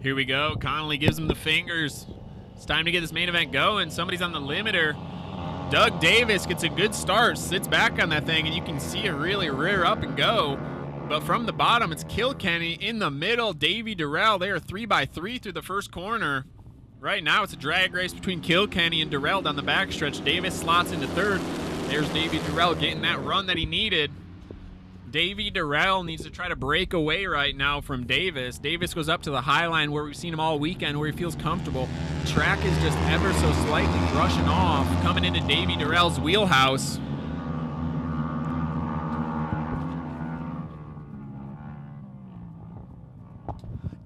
Here we go. Connolly gives him the fingers. It's time to get this main event going. Somebody's on the limiter. Doug Davis gets a good start, sits back on that thing, and you can see it really rear up and go. But from the bottom, it's Kilkenny in the middle. Davey Durrell, they are 3x3 through the first corner. Right now, it's a drag race between Kilkenny and Durrell down the backstretch. Davis slots into third. There's Davey Durrell getting that run that he needed. Davey Durrell needs to try to break away right now from Davis. Davis goes up to the high line where we've seen him all weekend, where he feels comfortable. Track is just ever so slightly brushing off, coming into Davey Durrell's wheelhouse.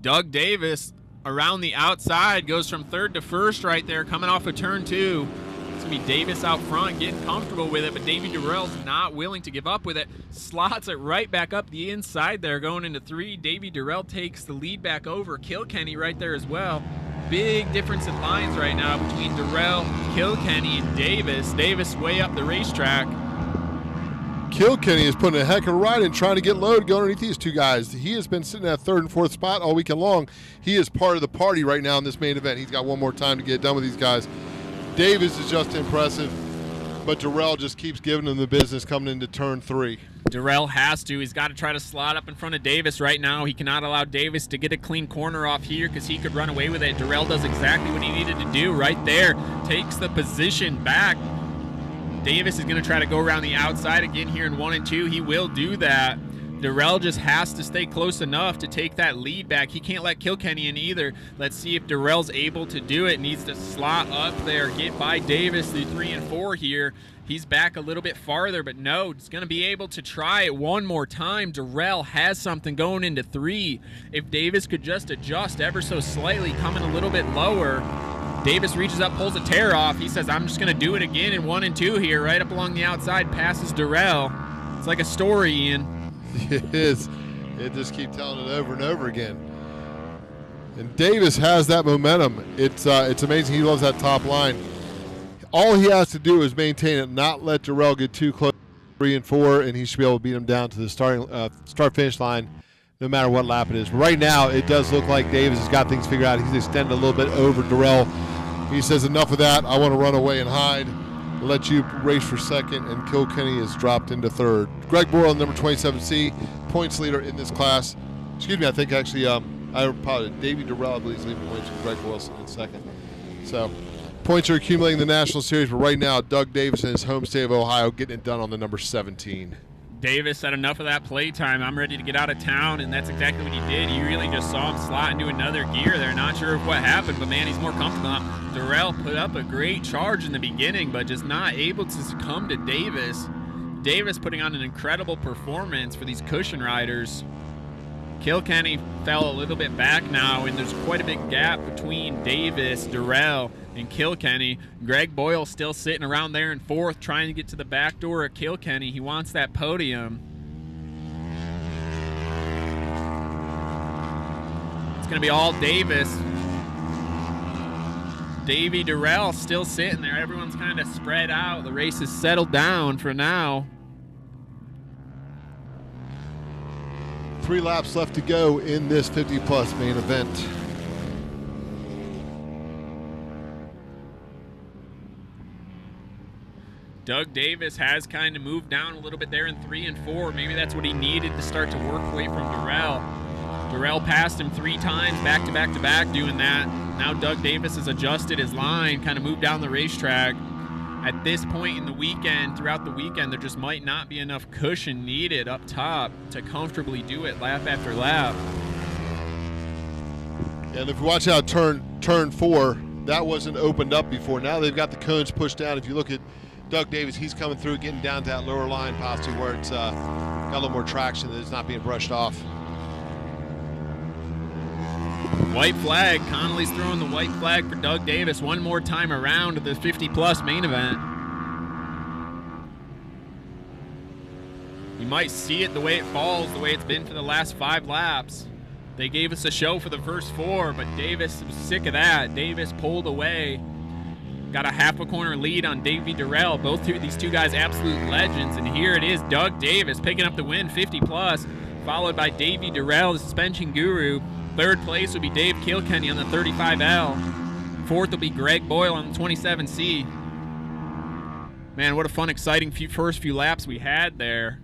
Doug Davis around the outside goes from third to first right there, coming off of turn 2. It's going to be Davis out front getting comfortable with it, but Davey Durrell's not willing to give up with it. Slots it right back up the inside there going into 3. Davey Durrell takes the lead back over. Kilkenny right there as well. Big difference in lines right now between Durrell, Kilkenny, and Davis. Davis way up the racetrack. Kilkenny is putting a heck of a ride in, trying to get low to go underneath these two guys. He has been sitting at third and fourth spot all weekend long. He is part of the party right now in this main event. He's got one more time to get done with these guys. Davis is just impressive, but Durrell just keeps giving him the business coming into turn 3. Durrell has to. He's got to try to slot up in front of Davis right now. He cannot allow Davis to get a clean corner off here because he could run away with it. Durrell does exactly what he needed to do right there. Takes the position back. Davis is going to try to go around the outside again here in 1 and 2. He will do that. Durrell just has to stay close enough to take that lead back. He can't let Kilkenny in either. Let's see if Durrell's able to do it. Needs to slot up there, get by Davis through 3 and 4 here. He's back a little bit farther, but no, he's going to be able to try it one more time. Durrell has something going into 3. If Davis could just adjust ever so slightly, coming a little bit lower. Davis reaches up, pulls a tear off. He says, I'm just going to do it again in 1 and 2 here, right up along the outside, passes Durrell. It's like a story, Ian. It is. It just keeps telling it over and over again. And Davis has that momentum. It's amazing. He loves that top line. All he has to do is maintain it, not let Durrell get too close to 3 and 4, and he should be able to beat him down to the start-finish line no matter what lap it is. But right now, it does look like Davis has got things figured out. He's extended a little bit over Durrell. He says, enough of that. I want to run away and hide. Let you race for second, and Kilkenny is dropped into third. Greg Boyle, number 27C, points leader in this class. Excuse me, I think actually, I apologize. Davey Durrell, I believe, is leading points with Greg Boyle in second. So points are accumulating in the National Series, but right now, Doug Davis in his home state of Ohio getting it done on the number 17. Davis said enough of that play time. I'm ready to get out of town, and that's exactly what he did. You really just saw him slot into another gear there. Not sure of what happened, but man, he's more comfortable now. Durrell put up a great charge in the beginning, but just not able to succumb to Davis. Davis putting on an incredible performance for these cushion riders. Kilkenny fell a little bit back now, and there's quite a big gap between Davis, Durrell, and Kilkenny. Greg Boyle still sitting around there in fourth, trying to get to the back door of Kilkenny. He wants that podium. It's going to be all Davis. Davey Durrell still sitting there. Everyone's kind of spread out. The race is settled down for now. 3 laps left to go in this 50-plus main event. Doug Davis has kind of moved down a little bit there in 3 and 4. Maybe that's what he needed to start to work away from Durrell. Durrell passed him 3 times, back to back to back, doing that. Now Doug Davis has adjusted his line, kind of moved down the racetrack. At this point in the weekend, throughout the weekend, there just might not be enough cushion needed up top to comfortably do it lap after lap. And if you watch out turn 4, that wasn't opened up before. Now they've got the cones pushed down. If you look at Doug Davis, he's coming through, getting down to that lower line, possibly where it's got a little more traction, that it's not being brushed off. White flag. Connolly's throwing the white flag for Doug Davis one more time around the 50-plus main event. You might see it the way it falls, the way it's been for the last 5 laps. They gave us a show for the first 4, but Davis was sick of that. Davis pulled away. Got a half a corner lead on Davey Durrell. These two guys, absolute legends. And here it is, Doug Davis picking up the win, 50-plus, followed by Davey Durrell, the suspension guru. Third place will be Dave Kilkenny on the 35L. Fourth will be Greg Boyle on the 27C. Man, what a fun, exciting first few laps we had there.